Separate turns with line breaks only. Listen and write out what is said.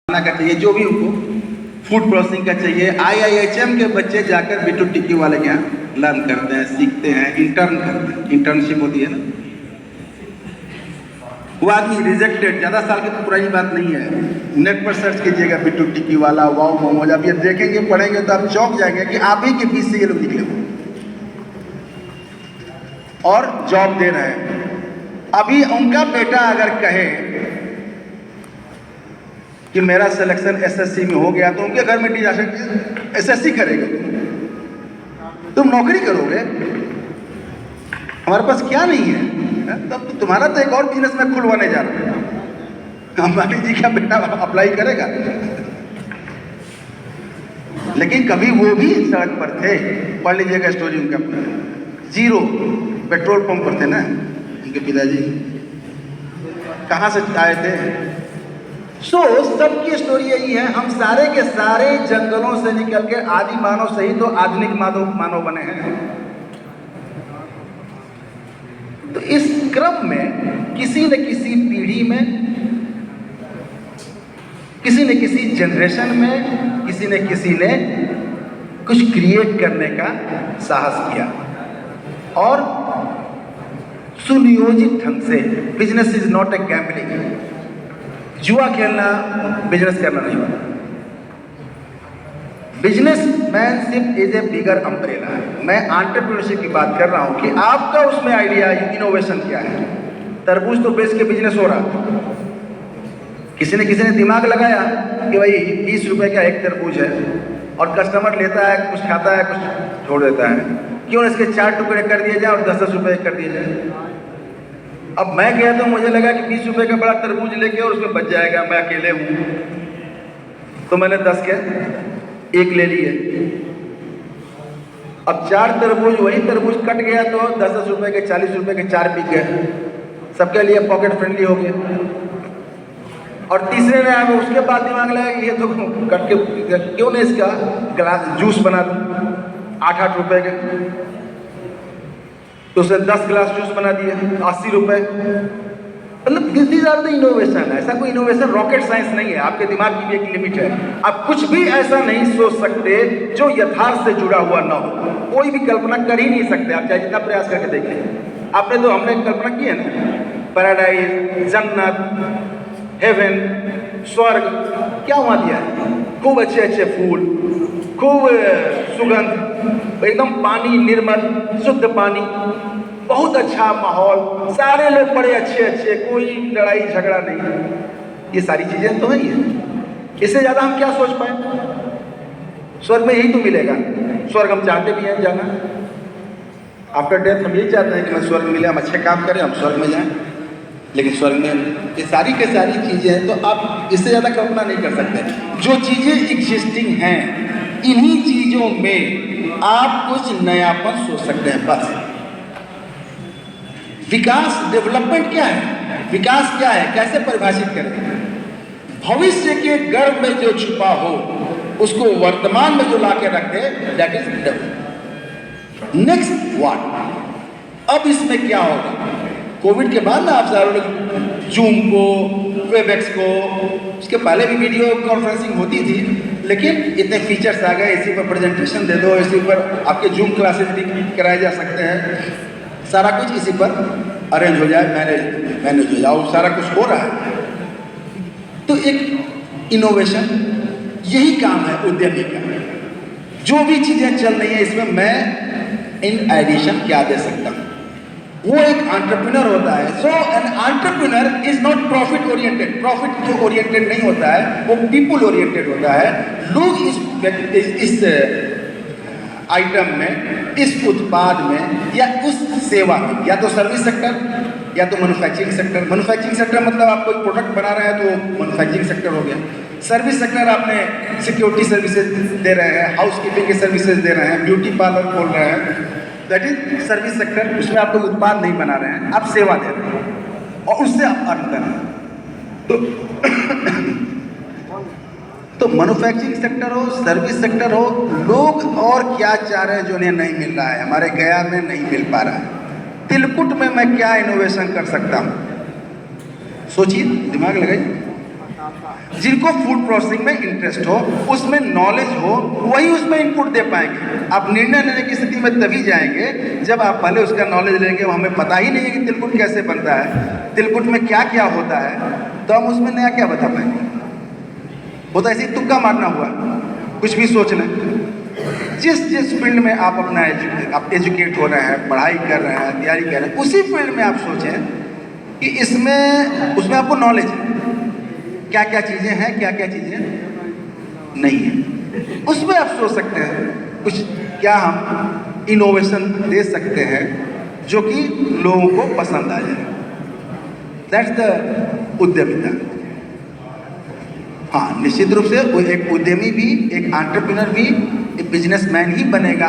का चाहिए, जो भी उनको फूड प्रोसेसिंग का चाहिए। IIHM के बच्चे जाकर बिट्टू टिक्की वाले के यहाँ लर्न करते हैं, सीखते हैं, इंटर्न करते हैं, इंटर्नशिप होती है ना। वो आदमी रिजेक्टेड, ज़्यादा साल की तो पुरानी बात नहीं है। नेट पर सर्च कीजिएगा बिट्टू टिक्की वाला, वाओ मोमोज, आप ये देखेंगे पढ़ेंगे तो आप चौंक जाएंगे कि आप ही के बीच से ये लोग निकले और जॉब दे रहे हैं। अभी उनका बेटा अगर कहे कि मेरा सिलेक्शन SSC में हो गया तो उनके घर में जा सकते SSC करेगा, तुम नौकरी करोगे, हमारे पास क्या नहीं है। तब तो तुम्हारा तो एक और बिजनेस में खुलवाने जा रहा है, अंबानी जी का बेटा अप्लाई करेगा। लेकिन कभी वो भी सड़क पर थे, पढ़ लीजिएगा स्टोरी उनका, जीरो पेट्रोल पंप पर थे ना उनके पिताजी, कहाँ से आए थे। सबकी स्टोरी यही है, हम सारे के सारे जंगलों से निकल के आदि मानव सही तो आधुनिक मानव बने हैं। तो इस क्रम में किसी न किसी पीढ़ी में, किसी न किसी जनरेशन में, किसी न किसी ने कुछ क्रिएट करने का साहस किया और सुनियोजित ढंग से। Business is not a gambling, जुआ खेलना बिजनेस करना नहीं होता। Business manship is a bigger umbrella. मैं एंटरप्रेन्योरशिप की बात कर रहा हूं कि आपका उसमें आइडिया, इनोवेशन क्या है। तरबूज तो बेच के बिजनेस हो रहा, किसी ने दिमाग लगाया कि भाई 20 रुपए का एक तरबूज है और कस्टमर लेता है, कुछ खाता है, कुछ छोड़ देता है, क्यों इसके 4 टुकड़े कर दिए जाए और 10-10 रुपए कर दिए जाए। अब मैं गया तो मुझे लगा कि 20 रुपए का बड़ा तरबूज लेके और उसमें बच जाएगा, मैं अकेले हूं, तो मैंने 10 के एक ले लिए। अब 4 तरबूज, वही तरबूज कट गया तो 10-10 रुपए के, 40 रुपए के 4 बिक गए, सबके लिए पॉकेट फ्रेंडली हो गया। और तीसरे ने आया, उसके बाद दिमाग लगा कि ये तो कट के क्यों नहीं इसका ग्लास जूस बना दूं 8-8 रुपए के, तो उसने 10 गिलास जूस बना दिए 80 रुपए। मतलब दिस आर द इनोवेशन। ऐसा कोई इनोवेशन रॉकेट साइंस नहीं है, आपके दिमाग की भी एक लिमिट है। आप कुछ भी ऐसा नहीं सोच सकते जो यथार्थ से जुड़ा हुआ ना हो, कोई भी कल्पना कर ही नहीं सकते आप, चाहे जितना प्रयास करके देखें। आपने तो, हमने कल्पना की है ना, पैराडाइज, जन्नत, हेवन, स्वर्ग, क्या वहां दिया है, खूब अच्छे अच्छे फूल, खूब सुगंध, एकदम पानी निर्मल शुद्ध पानी, बहुत अच्छा माहौल, सारे लोग बड़े अच्छे अच्छे, कोई लड़ाई झगड़ा नहीं। ये सारी चीजें तो है ही है, इससे ज्यादा हम क्या सोच पाए। स्वर्ग में यही तो मिलेगा। स्वर्ग हम चाहते भी हैं जाना, आफ्टर डेथ हम यही चाहते हैं कि हमें स्वर्ग मिले, हम अच्छे काम करें, हम स्वर्ग में जाएं। लेकिन स्वर्ग में ये सारी के सारी चीजें हैं, तो आप इससे ज्यादा कल्पना नहीं कर सकते। जो चीजें एग्जिस्टिंग हैं, इन्हीं चीजों में आप कुछ नयापन सोच सकते हैं, बस। विकास, डेवलपमेंट क्या है, विकास क्या है, कैसे परिभाषित करें। भविष्य के गर्भ में जो छुपा हो उसको वर्तमान में जो लाके रख दे, that is development. Next what, अब इसमें क्या होगा। कोविड के बाद ना आप सारों लोग जूम को, वेबएक्स को, उसके पहले भी वीडियो कॉन्फ्रेंसिंग होती थी, लेकिन इतने फीचर्स आ गए, इसी पर प्रेजेंटेशन दे दो, इसी पर आपके जूम क्लासेस भी कराए जा सकते हैं, सारा कुछ इसी पर अरेंज हो जाए, मैनेज हो जाओ, सारा कुछ हो रहा है। तो एक इनोवेशन, यही काम है उद्यमी का। जो भी चीजें चल रही है इसमें मैं इन एडिशन क्या दे सकता हूं, वो एक एंटरप्रेन्योर होता है। So an entrepreneur is not profit oriented, profit oriented नहीं होता है, वो पीपुल ओरिएंटेड होता है। लोग इस आइटम में, इस उत्पाद में या उस सेवा में, या तो सर्विस सेक्टर या तो मैन्युफैक्चरिंग सेक्टर। मैन्युफैक्चरिंग सेक्टर मतलब आप कोई प्रोडक्ट बना रहे हैं तो मैन्युफैक्चरिंग सेक्टर हो गया। सर्विस सेक्टर आपने सिक्योरिटी सर्विसेज दे रहे हैं, हाउस कीपिंग की सर्विसेज दे रहे हैं, ब्यूटी पार्लर खोल रहे हैं, दैट इज सर्विस सेक्टर। उसमें आप लोग उत्पाद नहीं बना रहे हैं, आप सेवा दे रहे हैं और उससे आप अर्न कर रहे हैं। तो मैन्युफैक्चरिंग सेक्टर हो, सर्विस सेक्टर हो, लोग और क्या चाह रहे हैं जो उन्हें नहीं मिल रहा है, हमारे गया में नहीं मिल पा रहा है। तिलकुट में मैं क्या इनोवेशन कर सकता हूं, सोचिए, दिमाग लगाइए। जिनको फूड प्रोसेसिंग में इंटरेस्ट हो, उसमें नॉलेज हो, वही उसमें इनपुट दे पाएंगे। आप निर्णय लेने की स्थिति में तभी जाएंगे जब आप पहले उसका नॉलेज लेंगे। हमें पता ही नहीं है कि तिलकुट कैसे बनता है, तिलकुट में क्या क्या होता है, तो हम उसमें नया क्या बता पाएंगे। वो तो ऐसे ही तुक्का मारना हुआ, कुछ भी सोच लें। जिस फील्ड में आप अपना आप एजुकेट हो रहे हैं, पढ़ाई कर रहे हैं, तैयारी कर रहे हैं, उसी फील्ड में आप सोचें कि उसमें आपको नॉलेज है, क्या क्या चीज़ें हैं, क्या क्या चीज़ें नहीं है। उसमें आप सोच सकते हैं कुछ क्या हम इनोवेशन दे सकते हैं जो कि लोगों को पसंद आ जाए। दैट्स द उद्यमिता। हाँ, निश्चित रूप से वो एक उद्यमी भी, एक एंटरप्रेन्योर भी, एक बिजनेसमैन ही बनेगा